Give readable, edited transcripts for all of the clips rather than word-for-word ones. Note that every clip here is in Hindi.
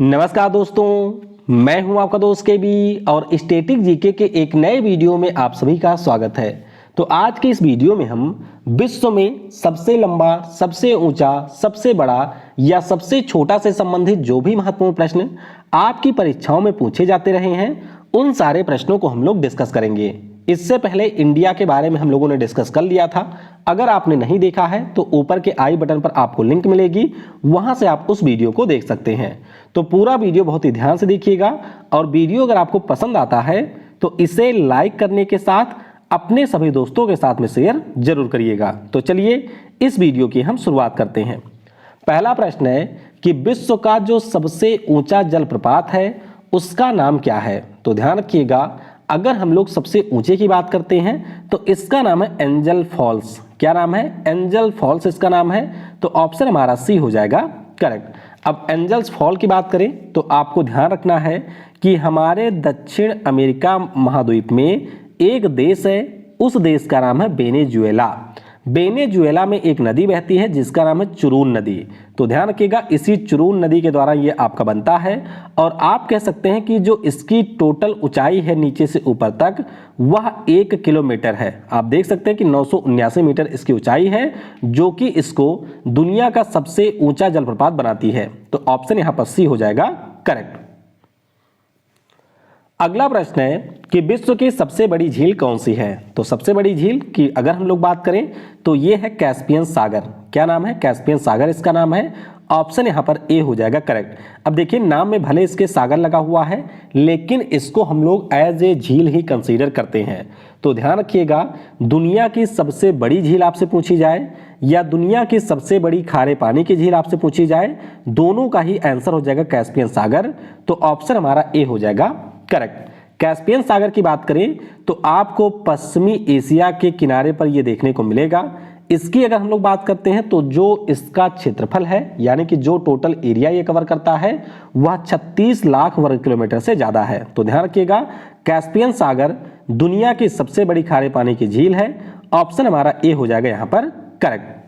नमस्कार दोस्तों, मैं हूं आपका दोस्त केबी और स्टैटिक जीके के एक नए वीडियो में आप सभी का स्वागत है। तो आज के इस वीडियो में हम विश्व में सबसे लंबा, सबसे ऊंचा, सबसे बड़ा या सबसे छोटा से संबंधित जो भी महत्वपूर्ण प्रश्न आपकी परीक्षाओं में पूछे जाते रहे हैं, उन सारे प्रश्नों को हम लोग डिस्कस करेंगे। इससे पहले इंडिया के बारे में हम लोगों ने डिस्कस कर लिया था। अगर आपने नहीं देखा है तो ऊपर के आई बटन पर आपको लिंक मिलेगी, वहां से आप उस वीडियो को देख सकते हैं। तो पूरा वीडियो बहुत ही ध्यान से देखिएगा और वीडियो अगर आपको पसंद आता है तो इसे लाइक करने के साथ अपने सभी दोस्तों के साथ में शेयर जरूर करिएगा। तो चलिए इस वीडियो की हम शुरुआत करते हैं। पहला प्रश्न है कि विश्व का जो सबसे ऊंचा जलप्रपात है उसका नाम क्या है। तो ध्यान रखिएगा, अगर हम लोग सबसे ऊंचे की बात करते हैं तो इसका नाम है एंजल फॉल्स। क्या नाम है? एंजल फॉल्स इसका नाम है। तो ऑप्शन हमारा सी हो जाएगा करेक्ट। अब एंजल्स फॉल की बात करें तो आपको ध्यान रखना है कि हमारे दक्षिण अमेरिका महाद्वीप में एक देश है, उस देश का नाम है वेनेजुएला। वेनेजुएला में एक नदी बहती है जिसका नाम है चुरून नदी। तो ध्यान रखिएगा, इसी चुरून नदी के द्वारा ये आपका बनता है और आप कह सकते हैं कि जो इसकी टोटल ऊंचाई है नीचे से ऊपर तक वह 1 किलोमीटर है। आप देख सकते हैं कि 979 मीटर इसकी ऊंचाई है, जो कि इसको दुनिया का सबसे ऊंचा जलप्रपात बनाती है। तो ऑप्शन यहां पर सी हो जाएगा करेक्ट। अगला प्रश्न है कि विश्व की सबसे बड़ी झील कौन सी है। तो सबसे बड़ी झील की अगर हम लोग बात करें तो ये है कैस्पियन सागर। क्या नाम है? कैस्पियन सागर इसका नाम है। ऑप्शन यहां पर ए हो जाएगा करेक्ट। अब देखिए, नाम में भले इसके सागर लगा हुआ है लेकिन इसको हम लोग एज ए झील ही कंसीडर करते हैं। तो ध्यान रखिएगा, दुनिया की सबसे बड़ी झील आपसे पूछी जाए या दुनिया की सबसे बड़ी खारे पानी की झील आपसे पूछी जाए, दोनों का ही आंसर हो जाएगा कैस्पियन सागर। तो ऑप्शन हमारा ए हो जाएगा करेक्ट। कैस्पियन सागर की बात करें तो आपको पश्चिमी एशिया के किनारे पर यह देखने को मिलेगा। इसकी अगर हम लोग बात करते हैं तो जो इसका क्षेत्रफल है, यानी कि जो टोटल एरिया ये कवर करता है, वह 36 लाख वर्ग किलोमीटर से ज्यादा है। तो ध्यान रखिएगा, कैस्पियन सागर दुनिया की सबसे बड़ी खारे पानी की झील है। ऑप्शन हमारा ए हो जाएगा यहां पर करेक्ट।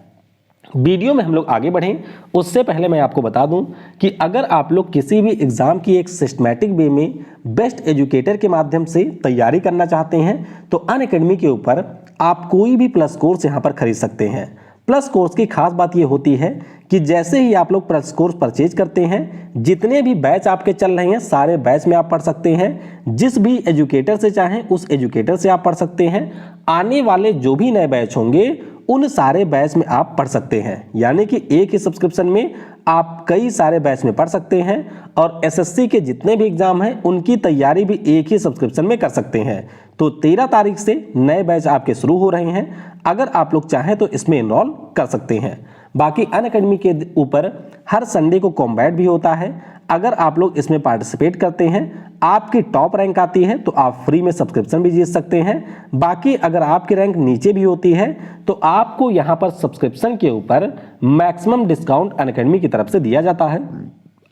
वीडियो में हम लोग आगे बढ़ें उससे पहले मैं आपको बता दूं कि अगर आप लोग किसी भी एग्जाम की एक सिस्टमैटिक वे में बेस्ट एजुकेटर के माध्यम से तैयारी करना चाहते हैं तो अनअकैडमी के ऊपर आप कोई भी प्लस कोर्स यहां पर खरीद सकते हैं। प्लस कोर्स की खास बात यह होती है कि जैसे ही आप लोग प्लस कोर्स परचेज करते हैं, जितने भी बैच आपके चल रहे हैं सारे बैच में आप पढ़ सकते हैं। जिस भी एजुकेटर से चाहें उस एजुकेटर से आप पढ़ सकते हैं। आने वाले जो भी नए बैच होंगे उन सारे बैच में आप पढ़ सकते हैं, यानी कि एक ही सब्सक्रिप्शन में आप कई सारे बैच में पढ़ सकते हैं और एसएससी के जितने भी एग्जाम हैं उनकी तैयारी भी एक ही सब्सक्रिप्शन में कर सकते हैं। तो 13 तारीख से नए बैच आपके शुरू हो रहे हैं। अगर आप लोग चाहें तो इसमें इनरोल कर सकते हैं। बाकी अनअकैडमी के ऊपर हर संडे को कॉम्बैट भी होता है। अगर आप लोग इसमें पार्टिसिपेट करते हैं, आपकी टॉप रैंक आती है तो आप फ्री में सब्सक्रिप्शन भी जीत सकते हैं। बाकी अगर आपकी रैंक नीचे भी होती है तो आपको यहां पर सब्सक्रिप्शन के ऊपर मैक्सिमम डिस्काउंट अनअकैडमी की तरफ से दिया जाता है।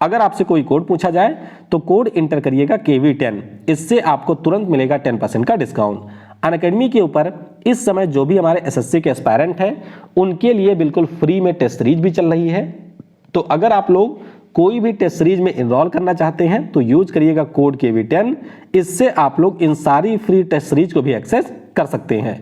अगर आपसे कोई कोड पूछा जाए तो कोड इंटर करिएगा KV10, इससे आपको तुरंत मिलेगा 10% का डिस्काउंट। अनअकैडमी के ऊपर इस समय जो भी हमारे एसएससी के एस्पायरेंट हैं उनके लिए बिल्कुल फ्री में टेस्ट सीरीज भी चल रही है। तो अगर आप लोग कोई भी टेस्ट सीरीज में इनरोल करना चाहते हैं तो यूज करिएगा कोड KV10, इससे आप लोग इन सारी फ्री टेस्ट सीरीज को भी एक्सेस कर सकते हैं।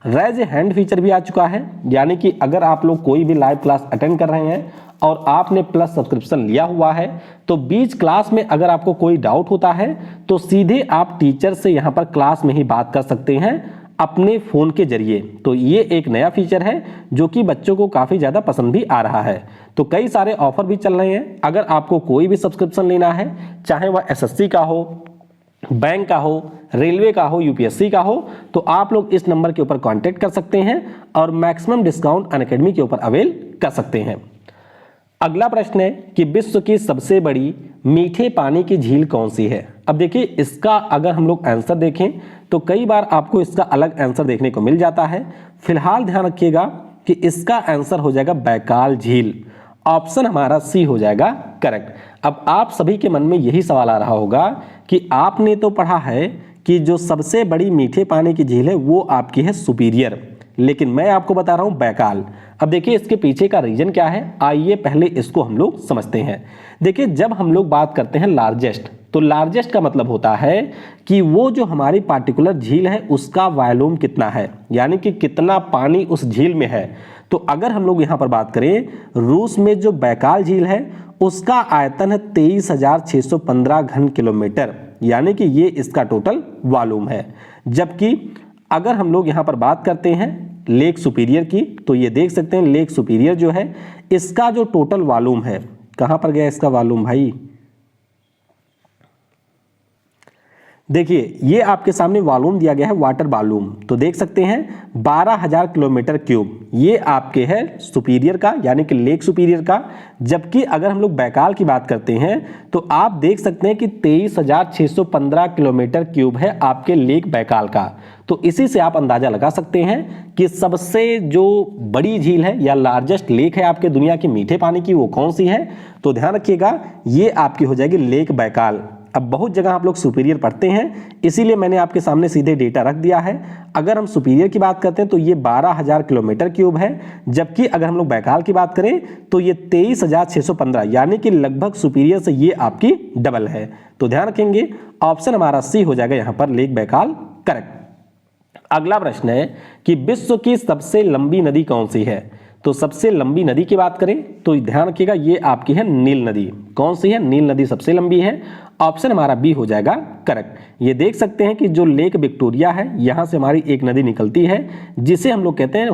रेज हैंड फीचर भी आ चुका है, यानी कि अगर आप लोग कोई भी लाइव क्लास अटेंड कर रहे हैं और आपने प्लस सब्सक्रिप्शन लिया हुआ है तो बीच क्लास में अगर आपको कोई डाउट होता है तो सीधे आप टीचर से यहां पर क्लास में ही बात कर सकते हैं अपने फोन के जरिए। तो ये एक नया फीचर है जो कि बच्चों को काफी ज्यादा पसंद भी आ रहा है। तो कई सारे ऑफर भी चल रहे हैं। अगर आपको कोई भी सब्सक्रिप्शन लेना है, चाहे वह एसएससी का हो, बैंक का हो, रेलवे का हो, यूपीएससी का हो, तो आप लोग इस नंबर के ऊपर कांटेक्ट कर सकते हैं और मैक्सिमम डिस्काउंट अनअकैडमी के ऊपर अवेल कर सकते हैं। अगला प्रश्न है कि विश्व की सबसे बड़ी मीठे पानी की झील कौन सी है। अब देखिए, इसका अगर हम लोग आंसर देखें तो कई बार आपको इसका अलग आंसर देखने को मिल जाता है। फिलहाल ध्यान रखिएगा कि इसका आंसर हो जाएगा बैकाल झील। ऑप्शन हमारा सी हो जाएगा करेक्ट। अब आप सभी के मन में यही सवाल आ रहा होगा कि आपने तो पढ़ा है कि जो सबसे बड़ी मीठे पानी की झील है वो आपकी है सुपीरियर, लेकिन मैं आपको बता रहा हूं बैकाल। अब देखिए इसके पीछे का रीजन क्या है, आइए पहले इसको हम लोग समझते हैं। देखिए जब हम लोग बात करते हैं लार्जेस्ट, तो लार्जेस्ट का मतलब होता है कि वो जो हमारी पार्टिकुलर झील है उसका वॉल्यूम कितना है, यानी कि कितना पानी उस झील में है। तो अगर हम लोग यहाँ पर बात करें, रूस में जो बैकाल झील है उसका आयतन है 23,615 घन किलोमीटर, यानी कि ये इसका टोटल वॉल्यूम है। जबकि अगर हम लोग यहाँ पर बात करते हैं लेक सुपीरियर की, तो ये देख सकते हैं लेक सुपीरियर जो है इसका जो टोटल वॉल्यूम है, कहाँ पर गया इसका वॉल्यूम भाई, देखिए ये आपके सामने वॉल्यूम दिया गया है वाटर वॉल्यूम, तो देख सकते हैं 12,000 किलोमीटर क्यूब, ये आपके है सुपीरियर का यानी कि लेक सुपीरियर का। जबकि अगर हम लोग बैकाल की बात करते हैं तो आप देख सकते हैं कि 23,615 किलोमीटर क्यूब है आपके लेक बैकाल का। तो इसी से आप अंदाजा लगा सकते हैं कि सबसे जो बड़ी झील है या लार्जेस्ट लेक है आपके दुनिया की मीठे पानी की, वो कौन सी है। तो ध्यान रखिएगा ये आपकी हो जाएगी लेक बैकाल। अब बहुत जगह आप लोग सुपीरियर पढ़ते हैं, इसीलिए मैंने आपके सामने सीधे डेटा रख दिया है। अगर हम सुपीरियर की बात करते हैं तो ये 12,000 किलोमीटर क्यूब है, जबकि अगर हम लोग बैकाल की बात करें तो ये 23,615, यानी कि लगभग सुपीरियर से ये आपकी डबल है। तो ध्यान रखेंगे ऑप्शन हमारा सी हो जाएगा यहाँ पर लेक बैकाल करेक्ट। अगला प्रश्न है कि विश्व की सबसे लंबी नदी कौन सी है। तो सबसे लंबी नदी की बात करें तो ध्यान रखिएगा ये आपकी है नील नदी। कौन सी है, नील नदी सबसे लंबी है। ऑप्शन हमारा बी हो जाएगा करेक्ट। ये देख सकते हैं कि जो लेक विक्टोरिया है यहाँ से हमारी एक नदी निकलती है जिसे हम लोग कहते हैं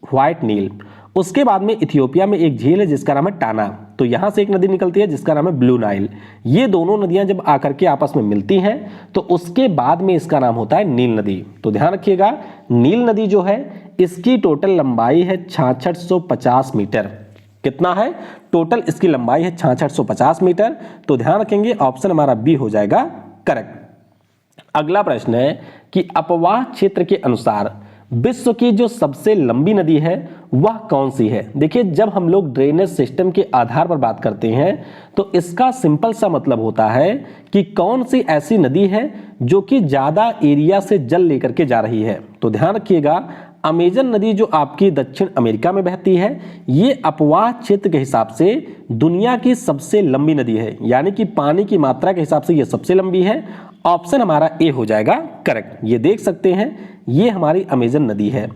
व्हाइट नील। उसके बाद में इथियोपिया में एक झील है जिसका नाम है टाना, तो यहाँ से एक नदी निकलती है जिसका नाम है ब्लू नाइल। ये दोनों नदियां जब आकर के आपस में मिलती हैं तो उसके बाद में इसका नाम होता है नील नदी। तो ध्यान रखिएगा नील नदी जो है इसकी टोटल लंबाई है 6650 मीटर। कितना है टोटल इसकी लंबाई है 6650 मीटर। तो ध्यान रखेंगे ऑप्शन हमारा बी हो जाएगा करेक्ट। अगला प्रश्न है कि अपवाह क्षेत्र के अनुसार विश्व की जो सबसे लंबी नदी है वह कौन सी है। देखिए जब हम लोग ड्रेनेज सिस्टम के आधार पर बात करते हैं तो इसका सिंपल सा मतलब होता है कि कौन सी ऐसी नदी है जो कि ज्यादा एरिया से जल लेकर के जा रही है। तो ध्यान रखिएगा अमेजन नदी जो आपकी दक्षिण अमेरिका में बहती है ये अपवाह क्षेत्र के हिसाब से दुनिया की सबसे लंबी नदी है, यानी कि पानी की मात्रा के हिसाब से ये सबसे लंबी है। ऑप्शन हमारा ए हो जाएगा करेक्ट। ये देख सकते हैं ये हमारी अमेजन नदी है।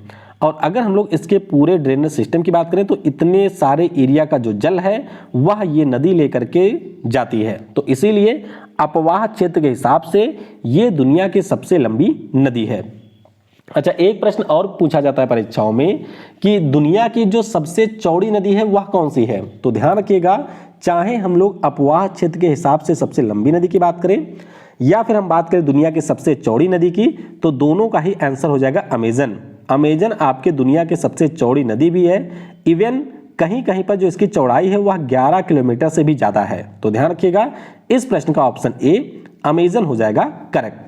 और अगर हम लोग इसके पूरे ड्रेनेज सिस्टम की बात करें तो इतने सारे एरिया का जो जल है वह ये नदी लेकर के जाती है, तो इसीलिए अपवाह क्षेत्र के हिसाब से ये दुनिया की सबसे लंबी नदी है। अच्छा एक प्रश्न और पूछा जाता है परीक्षाओं में कि दुनिया की जो सबसे चौड़ी नदी है वह कौन सी है। तो ध्यान रखिएगा चाहे हम लोग अपवाह क्षेत्र के हिसाब से सबसे लंबी नदी की बात करें या फिर हम बात करें दुनिया की सबसे चौड़ी नदी की, तो दोनों का ही आंसर हो जाएगा अमेजन। अमेजन आपके दुनिया की सबसे चौड़ी नदी भी है। इवन कहीं कहीं पर जो इसकी चौड़ाई है वह 11 किलोमीटर से भी ज्यादा है। तो ध्यान रखिएगा इस प्रश्न का ऑप्शन ए अमेजन हो जाएगा करेक्ट।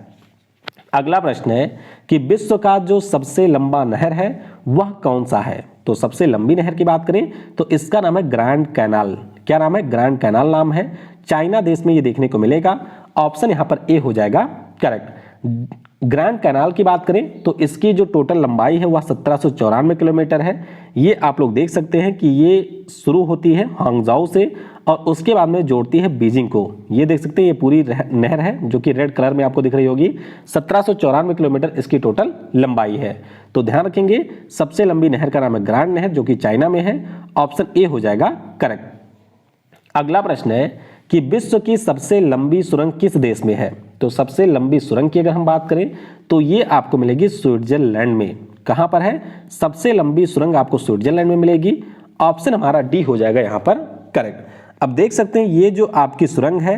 अगला प्रश्न है कि विश्व का जो सबसे लंबा नहर है वह कौन सा है। तो सबसे लंबी नहर की बात करें तो इसका नाम है ग्रैंड कैनाल। क्या नाम है, ग्रैंड कैनाल नाम है। चाइना देश में ये देखने को मिलेगा। ऑप्शन यहां पर ए हो जाएगा करेक्ट। ग्रैंड कैनाल की बात करें तो इसकी जो टोटल लंबाई है वह 1794 किलोमीटर है। ये आप लोग देख सकते हैं कि ये शुरू होती है हांगजाओ से और उसके बाद में जोड़ती है बीजिंग को। ये देख सकते हैं ये पूरी नहर है जो कि रेड कलर में आपको दिख रही होगी। 1794 किलोमीटर इसकी टोटल लंबाई है। तो ध्यान रखेंगे सबसे लंबी नहर का नाम है ग्रैंड नहर जो कि चाइना में है। ऑप्शन ए हो जाएगा करेक्ट। अगला प्रश्न है कि विश्व की सबसे लंबी सुरंग किस देश में है। तो सबसे लंबी सुरंग की अगर हम बात करें तो ये आपको मिलेगी स्विट्जरलैंड में। कहां पर है, सबसे लंबी सुरंग आपको स्विट्जरलैंड में मिलेगी। ऑप्शन हमारा डी हो जाएगा यहां पर करेक्ट। अब देख सकते हैं ये जो आपकी सुरंग है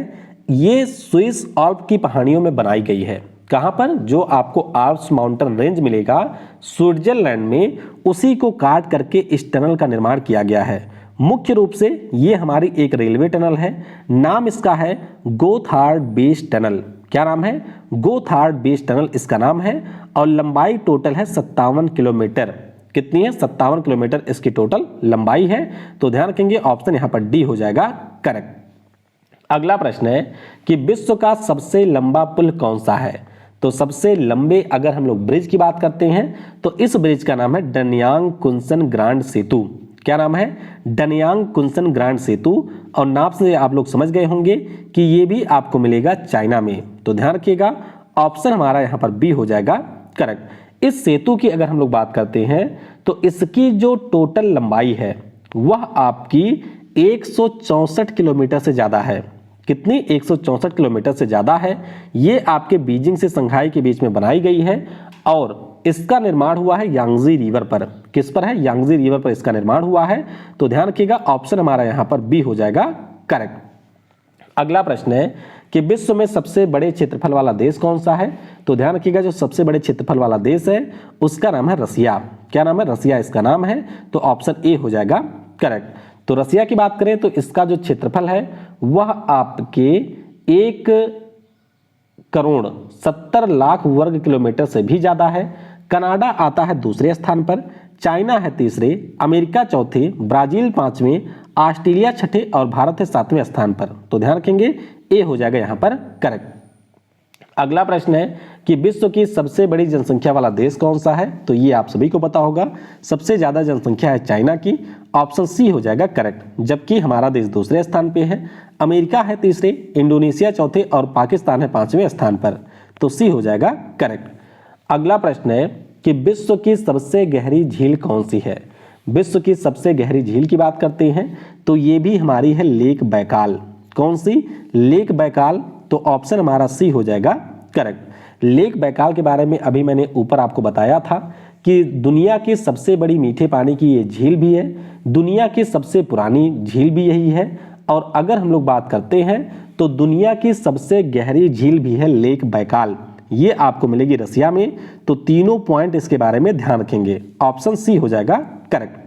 ये स्विस आल्प की पहाड़ियों में बनाई गई है। कहां पर, जो आपको आल्प्स माउंटेन रेंज मिलेगा स्विट्जरलैंड में, उसी को काट करके इस टनल का निर्माण किया गया है। मुख्य रूप से ये हमारी एक रेलवे टनल है। नाम इसका है गोथार्ड बेस टनल। क्या नाम है, गोथार्ड बेस टनल इसका नाम है। और लंबाई टोटल है 57 किलोमीटर। कितनी है, 57 किलोमीटर इसकी टोटल लंबाई है। तो ध्यान रखेंगे ऑप्शन यहां पर डी हो जाएगा करेक्ट। अगला प्रश्न है कि विश्व का सबसे लंबा पुल कौन सा है। तो सबसे लंबे अगर हम लोग ब्रिज की बात करते हैं तो इस ब्रिज का नाम है डनयांग कुनसन ग्रांड सेतु। क्या नाम है? डनयांग कुनसन ग्रांड सेतु। और नाम से आप लोग समझ गए होंगे कि ये भी आपको मिलेगा चाइना में। तो ध्यान रखिएगा, ऑप्शन हमारा यहाँ पर बी हो जाएगा करेक्ट। इस सेतु की अगर हम लोग बात करते हैं तो इसकी जो टोटल लंबाई है वह आपकी 164 किलोमीटर से ज्यादा है। कितनी? 164 किलोमीटर से ज्यादा है। ये आपके बीजिंग से संघाई के बीच में बनाई गई है और इसका निर्माण हुआ है यांगजी रिवर पर। किस पर है? यांगजी रिवर पर इसका निर्माण हुआ है। तो ध्यान रखिएगा, ऑप्शन हमारा यहां पर बी हो जाएगा करेक्ट। अगला प्रश्न है कि विश्व में सबसे बड़े क्षेत्रफल वाला देश कौन सा है? तो ध्यान रखिएगा, जो सबसे बड़े क्षेत्रफल वाला देश है उसका नाम है रसिया। क्या नाम है? रसिया इसका नाम है। तो ऑप्शन ए हो जाएगा करेक्ट। तो रसिया की बात करें तो इसका जो क्षेत्रफल है वह आपके 1,70,00,000 वर्ग किलोमीटर से भी ज्यादा है। कनाडा आता है दूसरे स्थान पर, चाइना है तीसरे, अमेरिका चौथे, ब्राजील पांचवें, ऑस्ट्रेलिया छठे और भारत है 7वें स्थान पर। तो ध्यान रखेंगे, ए हो जाएगा यहां पर करेक्ट। अगला प्रश्न है कि विश्व की सबसे बड़ी जनसंख्या वाला देश कौन सा है? तो ये आप सभी को पता होगा, सबसे ज्यादा जनसंख्या है चाइना की। ऑप्शन सी हो जाएगा करेक्ट। जबकि हमारा देश दूसरे स्थान पे है, अमेरिका है तीसरे, इंडोनेशिया चौथे और पाकिस्तान है 5वें स्थान पर। तो सी हो जाएगा करेक्ट। अगला प्रश्न है कि विश्व की सबसे गहरी झील कौन सी है? विश्व की सबसे गहरी झील की बात करते हैं तो ये भी हमारी है लेक बैकाल। कौन सी? Lake Baikal. तो ऑप्शन हमारा सी हो जाएगा करेक्ट। लेक बैकाल के बारे में अभी मैंने ऊपर आपको बताया था कि दुनिया की सबसे बड़ी मीठे पानी की ये झील भी है, दुनिया की सबसे पुरानी झील भी यही है। और अगर हम लोग बात करते हैं तो दुनिया की सबसे गहरी झील भी है लेक बैकाल। ये आपको मिलेगी रसिया में। तो तीनों पॉइंट इसके बारे में ध्यान रखेंगे। ऑप्शन सी हो जाएगा करेक्ट।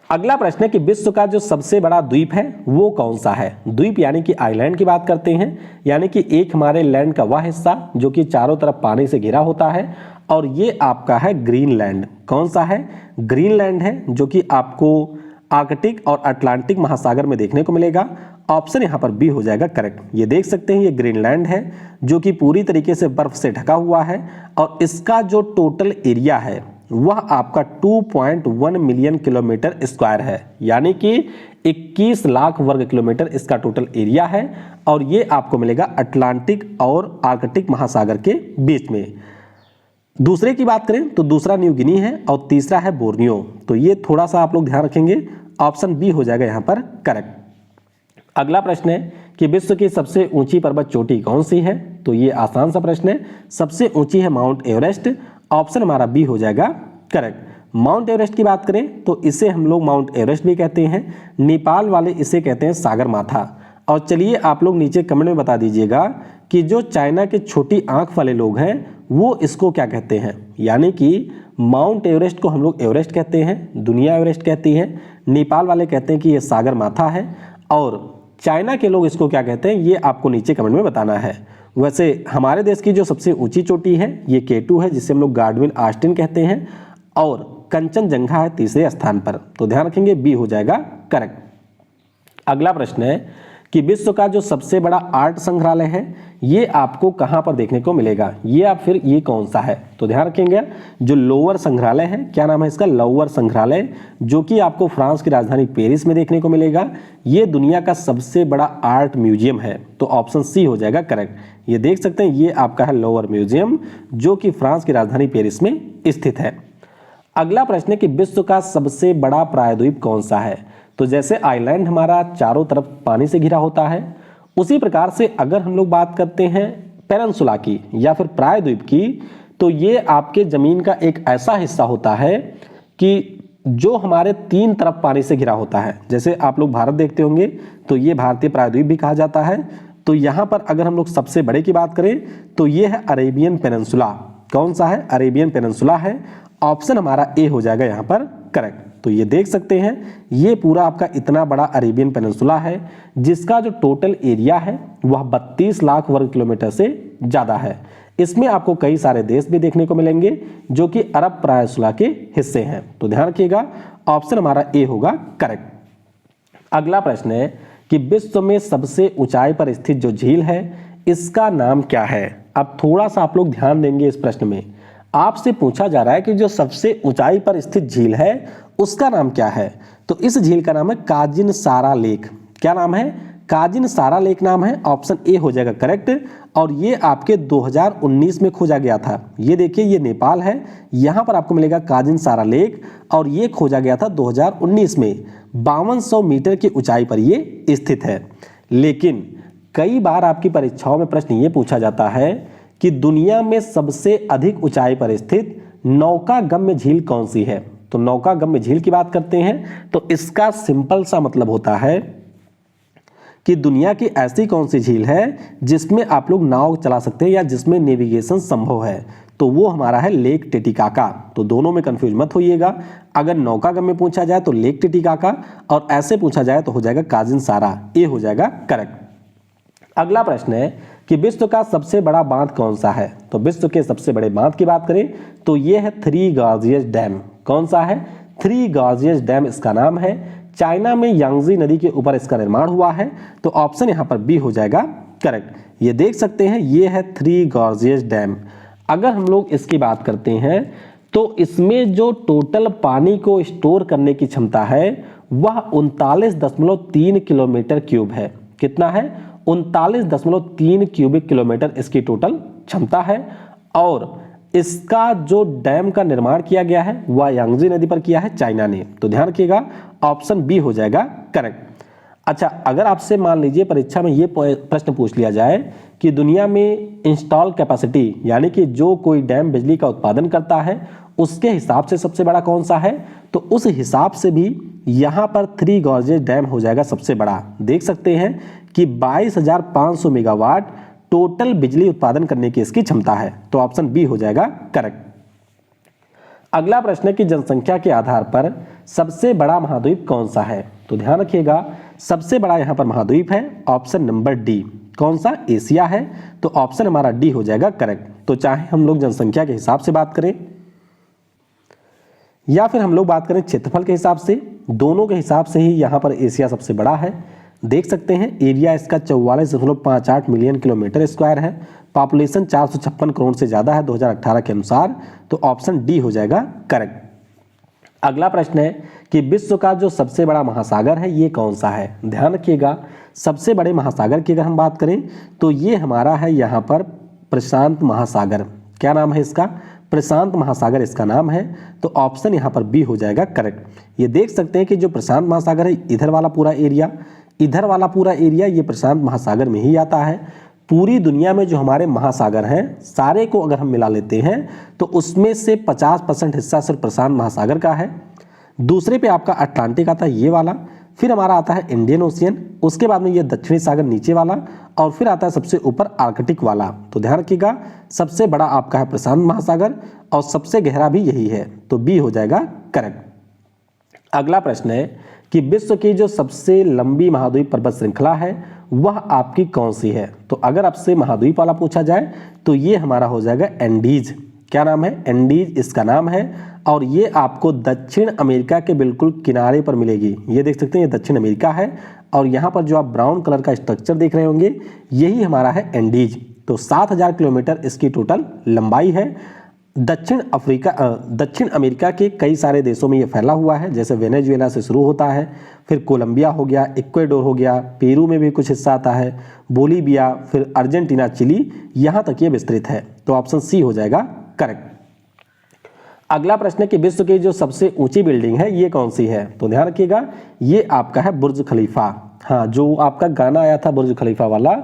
अगला प्रश्न है कि विश्व का जो सबसे बड़ा द्वीप है वो कौन सा है? द्वीप यानी कि आइलैंड की बात करते हैं, यानी कि एक हमारे लैंड का वह हिस्सा जो कि चारों तरफ पानी से घिरा होता है, और ये आपका है ग्रीनलैंड। कौन सा है? ग्रीनलैंड है, जो कि आपको आर्कटिक और अटलांटिक महासागर में देखने को मिलेगा। ऑप्शन यहाँ पर बी हो जाएगा करेक्ट। ये देख सकते हैं, ये ग्रीनलैंड है जो कि पूरी तरीके से बर्फ से ढका हुआ है और इसका जो टोटल एरिया है वह आपका 2.1 मिलियन किलोमीटर स्क्वायर है, यानी कि 21 लाख वर्ग किलोमीटर इसका टोटल एरिया है। और ये आपको मिलेगा अटलांटिक और आर्कटिक महासागर के बीच में। दूसरे की बात करें तो दूसरा न्यू गिनी है और तीसरा है बोर्नियो। तो ये थोड़ा सा आप लोग ध्यान रखेंगे, ऑप्शन बी हो जाएगा यहाँ पर करेक्ट। अगला प्रश्न है कि विश्व की सबसे ऊंची पर्वत चोटी कौन सी है? तो ये आसान सा प्रश्न है। सबसे ऊंची है माउंट एवरेस्ट। ऑप्शन हमारा बी हो जाएगा करेक्ट। माउंट एवरेस्ट की बात करें तो इसे हम लोग माउंट एवरेस्ट भी कहते हैं, नेपाल वाले इसे कहते हैं सागर माथा। और चलिए आप लोग नीचे कमेंट में बता दीजिएगा कि जो चाइना के छोटी आंख वाले लोग हैं वो इसको क्या कहते हैं। यानी कि माउंट एवरेस्ट को हम लोग एवरेस्ट कहते हैं, दुनिया एवरेस्ट कहती है, नेपाल वाले कहते हैं कि ये सागर माथा है, और चाइना के लोग इसको क्या कहते हैं ये आपको नीचे कमेंट में बताना है। वैसे हमारे देश की जो सबसे ऊंची चोटी है ये K2 है, जिसे हम लोग गार्डविन ऑस्टिन कहते हैं, और कंचनजंगा है तीसरे स्थान पर। तो ध्यान रखेंगे, बी हो जाएगा करेक्ट। अगला प्रश्न है कि विश्व का जो सबसे बड़ा आर्ट संग्रहालय है ये आपको कहां पर देखने को मिलेगा, ये कौन सा है? तो ध्यान रखेंगे, जो लोअर संग्रहालय है, क्या नाम है इसका? लोअर संग्रहालय, जो कि आपको फ्रांस की राजधानी पेरिस में देखने को मिलेगा। ये दुनिया का सबसे बड़ा आर्ट म्यूजियम है। तो ऑप्शन सी हो जाएगा करेक्ट। ये देख सकते हैं, ये आपका है लोअर म्यूजियम, जो कि फ्रांस की राजधानी पेरिस में स्थित है। अगला प्रश्न है कि विश्व का सबसे बड़ा प्रायद्वीप कौन सा है? तो जैसे आइलैंड हमारा चारों तरफ पानी से घिरा होता है, उसी प्रकार से अगर हम लोग बात करते हैं पेनिनसुला की या फिर प्रायद्वीप की, तो ये आपके जमीन का एक ऐसा हिस्सा होता है कि जो हमारे 3 तरफ पानी से घिरा होता है। जैसे आप लोग भारत देखते होंगे तो ये भारतीय प्रायद्वीप भी कहा जाता है। तो यहाँ पर अगर हम लोग सबसे बड़े की बात करें तो ये है अरेबियन पेनिनसुला। कौन सा है? अरेबियन पेनिनसुला है। ऑप्शन हमारा ए हो जाएगा यहाँ पर करेक्ट। तो ये देख सकते हैं, ये पूरा आपका इतना बड़ा अरेबियन पेनिनसुला है जिसका जो टोटल एरिया है वह 32 लाख वर्ग किलोमीटर से ज्यादा है। इसमें आपको कई सारे देश भी देखने को मिलेंगे जो कि अरब पेनिनसुला के हिस्से हैं। तो ध्यान रखिएगा, ऑप्शन हमारा ए होगा करेक्ट। अगला प्रश्न है कि विश्व में सबसे ऊंचाई पर स्थित जो झील है इसका नाम क्या है? अब थोड़ा सा आप लोग ध्यान देंगे इस प्रश्न में। आपसे पूछा जा रहा है कि जो सबसे ऊंचाई पर स्थित झील है उसका नाम क्या है। तो इस झील का नाम है काजिन सारा लेक। क्या नाम है? काजिन सारा लेक नाम है। ऑप्शन ए हो जाएगा करेक्ट। और ये आपके 2019 में खोजा गया था। ये देखिए, ये नेपाल है, यहाँ पर आपको मिलेगा काजिन सारा लेक, और ये खोजा गया था 2019 में। 5200 मीटर की ऊंचाई पर ये स्थित है। लेकिन कई बार आपकी परीक्षाओं में प्रश्न ये पूछा जाता है कि दुनिया में सबसे अधिक ऊंचाई पर स्थित नौकागम्य झील कौन सी है। तो नौकागम्य झील की बात करते हैं तो इसका सिंपल सा मतलब होता है कि दुनिया की ऐसी कौन सी झील है जिसमें आप लोग नाव चला सकते हैं या जिसमें नेविगेशन संभव है। तो वो हमारा है लेक टिटिकाका। तो दोनों में कंफ्यूज मत होइएगा। अगर नौकागम्य पूछा जाए तो लेक टिटिकाका, और ऐसे पूछा जाए तो हो जाएगा काजिन सारा। ये हो जाएगा करेक्ट। अगला प्रश्न है कि विश्व का सबसे बड़ा बांध कौन सा है। तो विश्व के सबसे बड़े बांध की बात करें तो ये है थ्री गॉर्जियस डैम। कौन सा है? थ्री गॉर्जियस डैम इसका नाम है। चाइना में यांगजी नदी के ऊपर इसका निर्माण हुआ है। तो ऑप्शन यहाँ पर बी हो जाएगा करेक्ट। ये देख सकते हैं, ये है थ्री गॉर्जियस डैम। अगर हम लोग इसकी बात करते हैं तो इसमें जो टोटल पानी को स्टोर करने की क्षमता है वह 39.3 किलोमीटर क्यूब है। कितना है? 39.3 क्यूबिक किलोमीटर इसकी टोटल क्षमता है। और इसका जो डैम का निर्माण किया गया है वह यांगजी नदी पर किया है चाइना ने। तो ध्यान रखिएगा, ऑप्शन बी हो जाएगा करेक्ट। अच्छा, अगर आपसे मान लीजिए परीक्षा में ये प्रश्न पूछ लिया जाए कि दुनिया में इंस्टॉल कैपेसिटी यानी कि जो कोई डैम बिजली का उत्पादन करता है उसके हिसाब से सबसे बड़ा कौन सा है, तो उस हिसाब से भी यहाँ पर थ्री गॉर्जियस डैम हो जाएगा सबसे बड़ा। देख सकते हैं कि 22,500 मेगावाट टोटल बिजली उत्पादन करने की इसकी क्षमता है। तो ऑप्शन बी हो जाएगा करेक्ट। अगला प्रश्न है कि जनसंख्या के आधार पर सबसे बड़ा महाद्वीप कौन सा है। तो ध्यान रखिएगा, सबसे बड़ा यहाँ पर महाद्वीप है ऑप्शन नंबर डी। कौन सा? एशिया है। तो ऑप्शन हमारा डी हो जाएगा करेक्ट। तो चाहे हम लोग जनसंख्या के हिसाब से बात करें या फिर हम लोग बात करें क्षेत्रफल के हिसाब से, दोनों के हिसाब से ही यहाँ पर एशिया सबसे बड़ा है। देख सकते हैं एरिया इसका 44.58 मिलियन किलोमीटर स्क्वायर है। पॉपुलेशन 456 करोड़ से ज़्यादा है 2018 के अनुसार। तो ऑप्शन डी हो जाएगा करेक्ट। अगला प्रश्न है कि विश्व का जो सबसे बड़ा महासागर है ये कौन सा है। ध्यान रखिएगा, सबसे बड़े महासागर की अगर हम बात करें तो ये हमारा है यहाँ पर प्रशांत महासागर। क्या नाम है इसका? प्रशांत महासागर इसका नाम है। तो ऑप्शन यहाँ पर बी हो जाएगा करेक्ट। ये देख सकते हैं कि जो प्रशांत महासागर है इधर वाला पूरा एरिया ये प्रशांत महासागर में ही आता है। पूरी दुनिया में जो हमारे महासागर हैं सारे को अगर हम मिला लेते हैं तो उसमें से 50% हिस्सा सिर्फ प्रशांत महासागर का है। दूसरे पे आपका अटलांटिक आता है ये वाला, फिर हमारा आता है इंडियन ओशियन, उसके बाद में ये दक्षिणी सागर नीचे वाला, और फिर आता है सबसे ऊपर आर्कटिक वाला। तो ध्यान रखिएगा, सबसे बड़ा आपका है प्रशांत महासागर और सबसे गहरा भी यही है। तो बी हो जाएगा करेक्ट। अगला प्रश्न है कि विश्व की जो सबसे लंबी महाद्वीप पर्वत श्रृंखला है वह आपकी कौन सी है। तो अगर आपसे महाद्वीप वाला पूछा जाए तो ये हमारा हो जाएगा एंडीज। क्या नाम है? एंडीज इसका नाम है। और ये आपको दक्षिण अमेरिका के बिल्कुल किनारे पर मिलेगी। ये देख सकते हैं, ये दक्षिण अमेरिका है और यहाँ पर जो आप ब्राउन कलर का स्ट्रक्चर देख रहे होंगे यही हमारा है एंडीज। तो 7,000 किलोमीटर इसकी टोटल लंबाई है। दक्षिण अमेरिका के कई सारे देशों में ये फैला हुआ है, जैसे वेनेजुएला से शुरू होता है, फिर कोलंबिया हो गया, इक्वेडोर हो गया, पेरू में भी कुछ हिस्सा आता है, बोलीविया, फिर अर्जेंटीना, चिली, यहाँ तक ये विस्तृत है। तो ऑप्शन सी हो जाएगा करेक्ट। अगला प्रश्न है कि विश्व की जो सबसे ऊंची बिल्डिंग है ये कौन सी है। तो ध्यान रखिएगा, ये आपका है बुर्ज खलीफा। हाँ, जो आपका गाना आया था बुर्ज खलीफा वाला,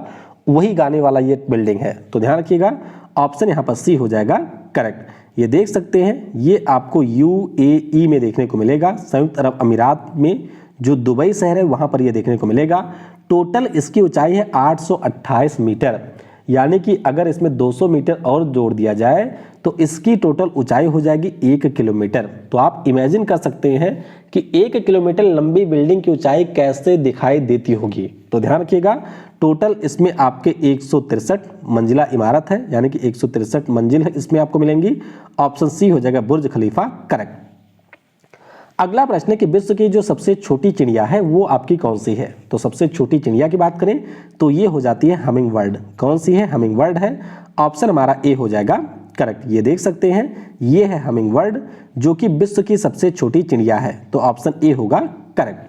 वही गाने वाला ये बिल्डिंग है। तो ध्यान रखिएगा, ऑप्शन यहाँ पर सी हो जाएगा करेक्ट। ये देख सकते हैं, ये आपको UAE में देखने को मिलेगा, संयुक्त अरब अमीरात में जो दुबई शहर है वहाँ पर ये देखने को मिलेगा। टोटल इसकी ऊंचाई है 828 मीटर, यानी कि अगर इसमें 200 मीटर और जोड़ दिया जाए तो इसकी टोटल ऊंचाई हो जाएगी 1 किलोमीटर। तो आप इमेजिन कर सकते हैं कि 1 किलोमीटर लंबी बिल्डिंग की ऊंचाई कैसे दिखाई देती होगी। तो ध्यान रखिएगा, टोटल इसमें आपके 163 मंजिला इमारत है, यानी कि 163 मंजिल है इसमें आपको मिलेंगी। ऑप्शन सी हो जाएगा बुर्ज खलीफा करेक्ट। अगला प्रश्न है कि विश्व की जो सबसे छोटी चिड़िया है वो आपकी कौन सी है। तो सबसे छोटी चिड़िया की बात करें तो ये हो जाती है हमिंग बर्ड। कौन सी है? हमिंग बर्ड है। ऑप्शन हमारा ए हो जाएगा करेक्ट। ये देख सकते हैं ये है हमिंग बर्ड जो कि विश्व की सबसे छोटी चिड़िया है, तो ऑप्शन ए होगा करेक्ट।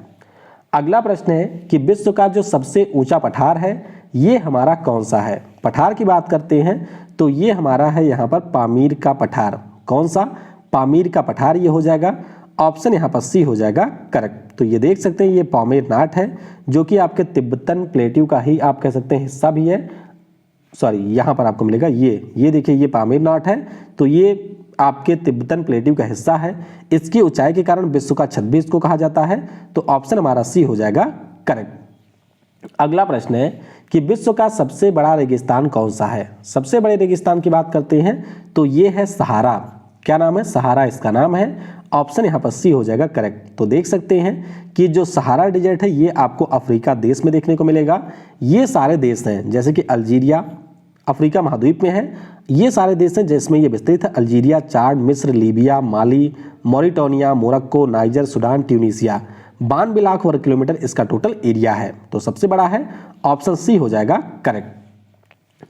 अगला प्रश्न है कि विश्व का जो सबसे ऊंचा पठार है ये हमारा कौन सा है। पठार की बात करते हैं तो ये हमारा है यहाँ पर पामीर का पठार। कौन सा? पामीर का पठार ये हो जाएगा। ऑप्शन यहाँ पर सी हो जाएगा करेक्ट। तो ये देख सकते हैं ये पामीर नाट है जो कि आपके तिब्बतन प्लेट्यू का ही आप कह सकते हैं हिस्सा भी है। सॉरी, यहाँ पर आपको मिलेगा ये देखिए ये पामीर नाट है, तो ये आपके तिब्बतन प्लेट्यू का हिस्सा है। इसकी ऊंचाई के कारण विश्व का छत भी इसको कहा जाता है, तो ऑप्शन हमारा सी हो जाएगा करेक्ट। अगला प्रश्न है कि विश्व का सबसे बड़ा रेगिस्तान कौन सा है। सबसे बड़े रेगिस्तान की बात करते हैं तो ये है सहारा। क्या नाम है? सहारा इसका नाम है। ऑप्शन यहाँ पर सी हो जाएगा करेक्ट। तो देख सकते हैं कि जो सहारा डेजर्ट है ये आपको अफ्रीका देश में देखने को मिलेगा। ये सारे देश हैं जैसे कि अल्जीरिया अफ्रीका महाद्वीप में है, ये सारे देश हैं जिसमें ये विस्तृत है। अल्जीरिया, चाड, मिस्र, Libya, Mali, Mauritania, Morocco, Niger, Sudan, Tunisia. 92 lakh वर्ग किलोमीटर इसका टोटल एरिया है, तो सबसे बड़ा है। ऑप्शन सी हो जाएगा करेक्ट।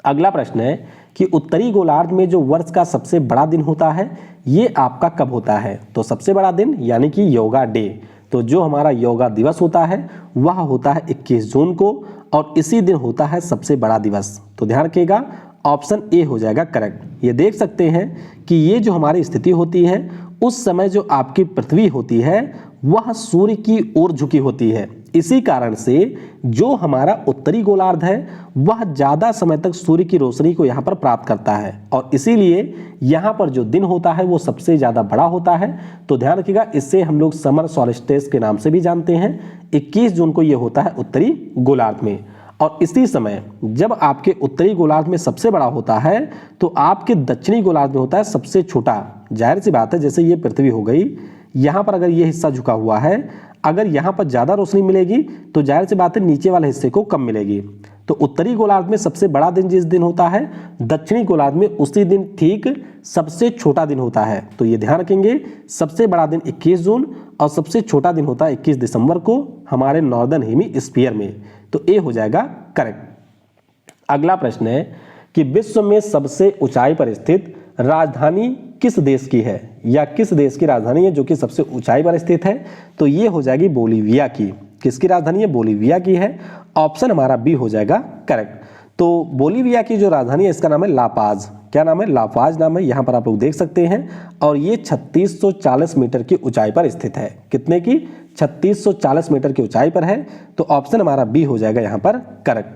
अगला प्रश्न है कि उत्तरी गोलार्ध में जो वर्ष का सबसे बड़ा दिन होता है ये आपका कब होता है। तो सबसे बड़ा दिन यानी कि योगा डे, तो जो हमारा योगा दिवस होता है वह होता है 21 जून को, और इसी दिन होता है सबसे बड़ा दिवस। तो ध्यान रखिएगा ऑप्शन ए हो जाएगा करेक्ट। ये देख सकते हैं कि ये जो हमारी स्थिति होती है उस समय जो आपकी पृथ्वी होती है वह सूर्य की ओर झुकी होती है। इसी कारण से जो हमारा उत्तरी गोलार्ध है वह ज़्यादा समय तक सूर्य की रोशनी को यहाँ पर प्राप्त करता है, और इसीलिए यहाँ पर जो दिन होता है वो सबसे ज़्यादा बड़ा होता है। तो ध्यान रखिएगा, इससे हम लोग समर सॉल्स्टिस के नाम से भी जानते हैं। 21 जून को ये होता है उत्तरी गोलार्ध में, और इसी समय जब आपके उत्तरी गोलार्ध में सबसे बड़ा होता है तो आपके दक्षिणी गोलार्ध में होता है सबसे छोटा। जाहिर सी बात है, जैसे ये पृथ्वी हो गई, यहाँ पर अगर ये हिस्सा झुका हुआ है, अगर यहाँ पर ज़्यादा रोशनी मिलेगी तो जाहिर सी बात है नीचे वाले हिस्से को कम मिलेगी। तो उत्तरी गोलार्ध में सबसे बड़ा दिन जिस दिन होता है, दक्षिणी गोलार्ध में उसी दिन ठीक सबसे छोटा दिन होता है। तो ये ध्यान रखेंगे, सबसे बड़ा दिन 21 जून और सबसे छोटा दिन होता है 21 दिसंबर को हमारे नॉर्दर्न हेमिस्फीयर में। तो ए हो जाएगा करेक्ट। अगला प्रश्न है कि विश्व में सबसे ऊंचाई पर स्थित राजधानी किस देश की है, या किस देश की राजधानी है जो कि सबसे ऊंचाई पर स्थित है। तो ये हो जाएगी बोलीविया की। किसकी राजधानी है? बोलीविया की है। ऑप्शन हमारा बी हो जाएगा करेक्ट। तो बोलीविया की जो राजधानी है इसका नाम है लापाज। क्या नाम है? लापाज नाम है। यहाँ पर आप लोग देख सकते हैं, और ये 3640 मीटर की ऊंचाई पर स्थित है। कितने की? 3640 मीटर की ऊंचाई पर है। तो ऑप्शन हमारा बी हो जाएगा यहाँ पर करेक्ट।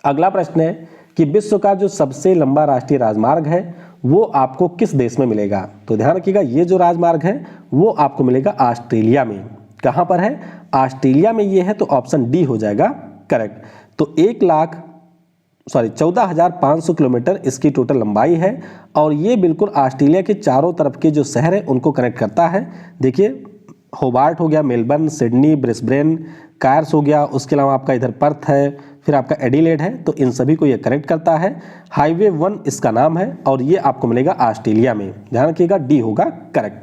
अगला प्रश्न है कि विश्व का जो सबसे लंबा राष्ट्रीय राजमार्ग है वो आपको किस देश में मिलेगा। तो ध्यान रखिएगा, ये जो राजमार्ग है वो आपको मिलेगा ऑस्ट्रेलिया में। कहाँ पर है? ऑस्ट्रेलिया में ये है, तो ऑप्शन डी हो जाएगा करेक्ट। तो 14,500 किलोमीटर इसकी टोटल लंबाई है, और ये बिल्कुल ऑस्ट्रेलिया के चारों तरफ के जो शहर है उनको कनेक्ट करता है। देखिए, होबार्ट हो गया, मेलबर्न, सिडनी, ब्रिस्बेन, कायर्स हो गया, उसके अलावा आपका इधर पर्थ है, फिर आपका एडिलेड है, तो इन सभी को ये कनेक्ट करता है। हाईवे 1 इसका नाम है, और ये आपको मिलेगा ऑस्ट्रेलिया में। ध्यान रखिएगा, डी होगा करेक्ट।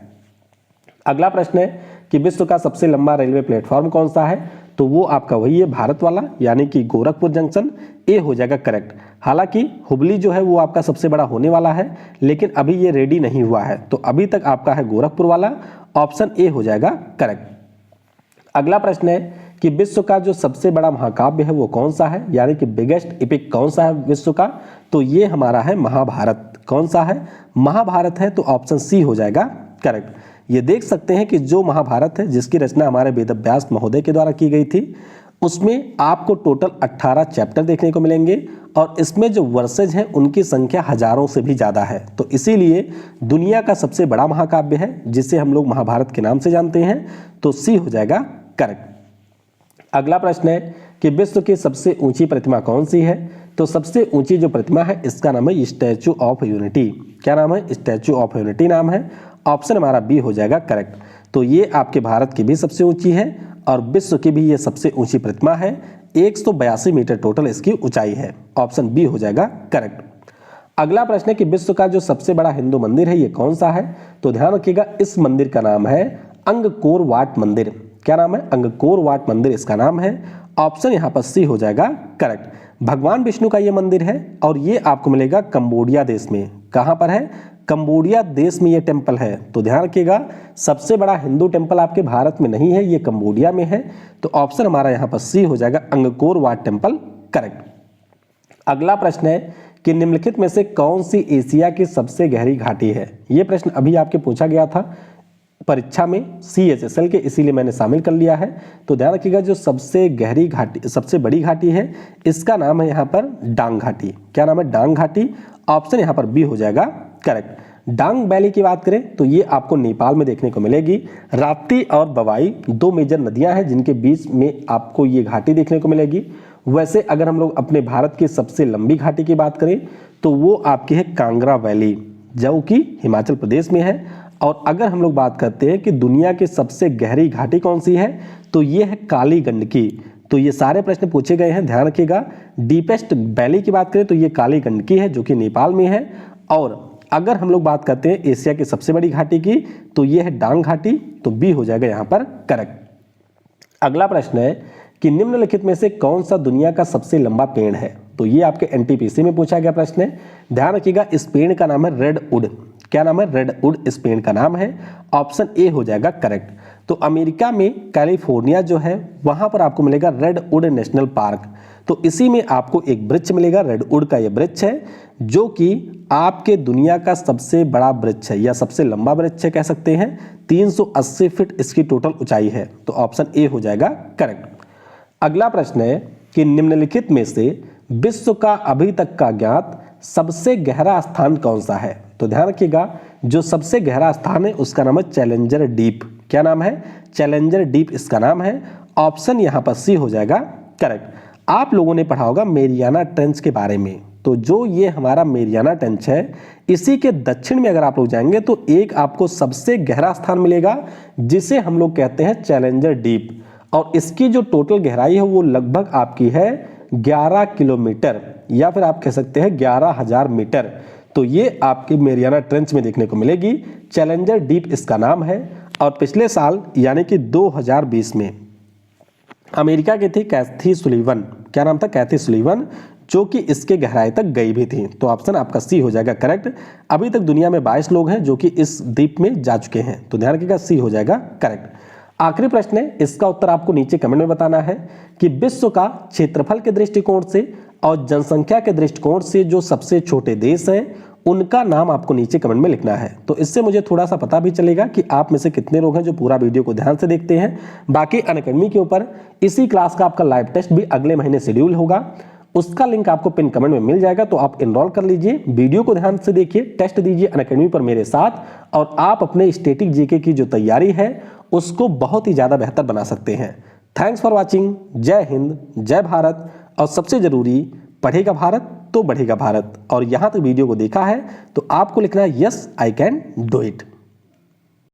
अगला प्रश्न है कि विश्व का सबसे लंबा रेलवे प्लेटफॉर्म कौन सा है। तो वो आपका वही है भारत वाला, यानी कि गोरखपुर जंक्शन। ए हो जाएगा करेक्ट। हालांकि हुबली जो है वो आपका सबसे बड़ा होने वाला है, लेकिन अभी ये रेडी नहीं हुआ है, तो अभी तक आपका है गोरखपुर वाला। ऑप्शन ए हो जाएगा करेक्ट। अगला प्रश्न है कि विश्व का जो सबसे बड़ा महाकाव्य है वो कौन सा है, यानी कि बिगेस्ट एपिक कौन सा है विश्व का। तो ये हमारा है महाभारत। कौन सा है? महाभारत है। तो ऑप्शन सी हो जाएगा करेक्ट। ये देख सकते हैं कि जो महाभारत है जिसकी रचना हमारे वेदव्यास महोदय के द्वारा की गई थी, उसमें आपको टोटल 18 चैप्टर देखने को मिलेंगे, और इसमें जो वर्सेज हैं उनकी संख्या हजारों से भी ज़्यादा है। तो इसीलिए दुनिया का सबसे बड़ा महाकाव्य है जिसे हम लोग महाभारत के नाम से जानते हैं। तो सी हो जाएगा करेक्ट। अगला प्रश्न है कि विश्व की सबसे ऊंची प्रतिमा कौन सी है। तो सबसे ऊंची जो प्रतिमा है इसका नाम है स्टैचू ऑफ यूनिटी। क्या नाम है? स्टैचू ऑफ यूनिटी नाम है। ऑप्शन हमारा बी हो जाएगा करेक्ट। तो ये आपके भारत की भी सबसे ऊंची है, और विश्व की भी ये सबसे ऊंची प्रतिमा है। 182 मीटर टोटल इसकी ऊंचाई है। ऑप्शन बी हो जाएगा करेक्ट। अगला प्रश्न है कि विश्व का जो सबसे बड़ा हिंदू मंदिर है ये कौन सा है। तो ध्यान रखिएगा, इस मंदिर का नाम है अंगकोर वाट मंदिर। क्या नाम है? अंगकोर वाट मंदिर इसका नाम है। ऑप्शन यहाँ पर सी हो जाएगा करेक्ट। भगवान विष्णु का ये मंदिर है और ये आपको मिलेगा कंबोडिया देश में। कहाँ पर है? कंबोडिया देश में ये टेम्पल है। तो ध्यान रखिएगा, सबसे बड़ा हिंदू टेम्पल आपके भारत में नहीं है, ये कंबोडिया में है। तो ऑप्शन हमारा यहाँ पर सी हो जाएगा, अंगकोर वाट टेम्पल करेक्ट। अगला प्रश्न है कि निम्नलिखित में से कौन सी एशिया की सबसे गहरी घाटी है? ये प्रश्न अभी आपके पूछा गया था परीक्षा में CHSL के, इसीलिए मैंने शामिल कर लिया है। तो ध्यान रखिएगा, जो सबसे गहरी घाटी, सबसे बड़ी घाटी है, इसका नाम है यहाँ पर डांग घाटी। क्या नाम है? डांग घाटी। ऑप्शन यहाँ पर बी हो जाएगा करेक्ट। डांग वैली की बात करें तो ये आपको नेपाल में देखने को मिलेगी। राप्ती और बवाई दो मेजर नदियां हैं जिनके बीच में आपको ये घाटी देखने को मिलेगी। वैसे अगर हम लोग अपने भारत की सबसे लंबी घाटी की बात करें तो वो आपकी है कांगड़ा वैली, जो कि हिमाचल प्रदेश में है। और अगर हम लोग बात करते हैं कि दुनिया की सबसे गहरी घाटी कौन सी है, तो ये है काली गंडकी। तो ये सारे प्रश्न पूछे गए हैं, ध्यान रखिएगा। डीपेस्ट वैली की बात करें तो ये काली गंडकी है जो कि नेपाल में है। और अगर हम लोग बात करते हैं एशिया की सबसे बड़ी घाटी की, तो ये है डांग घाटी। तो बी हो जाएगा यहाँ पर करेक्ट। अगला प्रश्न है कि निम्नलिखित में से कौन सा दुनिया का सबसे लंबा पेड़ है? तो ये आपके NTPC में पूछा गया प्रश्न है। ध्यान रखिएगा, इस पेड़ का नाम है रेडवुड। क्या नाम है? रेडवुड इस पेड़ का नाम है। ऑप्शन ए हो जाएगा करेक्ट। तो अमेरिका में कैलिफोर्निया जो है वहां पर आपको मिलेगा रेडवुड नेशनल पार्क। तो इसी में आपको एक वृक्ष मिलेगा, रेडवुड का ये वृक्ष है, जो कि आपके दुनिया का सबसे बड़ा वृक्ष है या सबसे लंबा वृक्ष है कह सकते हैं। 380 फीट इसकी टोटल ऊंचाई है। तो ऑप्शन ए हो जाएगा करेक्ट। अगला प्रश्न है कि निम्नलिखित में से विश्व का अभी तक का ज्ञात सबसे गहरा स्थान कौन सा है? तो ध्यान रखिएगा, जो सबसे गहरा स्थान है उसका नाम है चैलेंजर डीप। क्या नाम है? चैलेंजर डीप इसका नाम है। ऑप्शन यहाँ पर सी हो जाएगा करेक्ट। आप लोगों ने पढ़ा होगा मेरियाना ट्रेंच के बारे में। तो जो ये हमारा मेरियाना ट्रेंच है, इसी के दक्षिण में अगर आप लोग जाएंगे तो एक आपको सबसे गहरा स्थान मिलेगा जिसे हम लोग कहते हैं चैलेंजर डीप। और इसकी जो टोटल गहराई है वो लगभग आपकी है 11 किलोमीटर, या फिर आप कह सकते हैं 11,000 मीटर। तो ये आपकी मेरियाना ट्रेंच में देखने को मिलेगी। चैलेंजर डीप इसका नाम है। और पिछले साल यानी कि 2020 में अमेरिका की थी कैथी सुलीवन। क्या नाम था? कैथी सुलीवन, जो कि इसके गहराई तक गई भी थी। तो ऑप्शन आपका सी हो जाएगा करेक्ट। अभी तक दुनिया में 22 लोग हैं जो कि इस द्वीप में जा चुके हैं। तो ध्यान रखिएगा, सी हो जाएगा करेक्ट। आखिरी प्रश्न है, इसका उत्तर आपको नीचे कमेंट में बताना है कि विश्व का क्षेत्रफल के दृष्टिकोण से और जनसंख्या के दृष्टिकोण से जो सबसे छोटे देश हैं उनका नाम आपको नीचे कमेंट में लिखना है। तो इससे मुझे थोड़ा सा पता भी चलेगा कि आप में से कितने लोग हैं जो पूरा वीडियो को ध्यान से देखते हैं। बाकी अनअकैडमी के ऊपर इसी क्लास का आपका लाइव टेस्ट भी अगले महीने शेड्यूल होगा, उसका लिंक आपको पिन कमेंट में मिल जाएगा। तो आप एनरोल कर लीजिए, वीडियो को ध्यान से देखिए, टेस्ट दीजिए अनअकैडमी पर मेरे साथ, और आप अपने स्टैटिक जीके की जो तैयारी है उसको बहुत ही ज़्यादा बेहतर बना सकते हैं। Thanks for watching. जय हिंद, जय भारत। और सबसे ज़रूरी, पढ़ेगा भारत तो बढ़ेगा भारत। और यहाँ तक वीडियो को देखा है तो आपको लिखना है yes I can do it.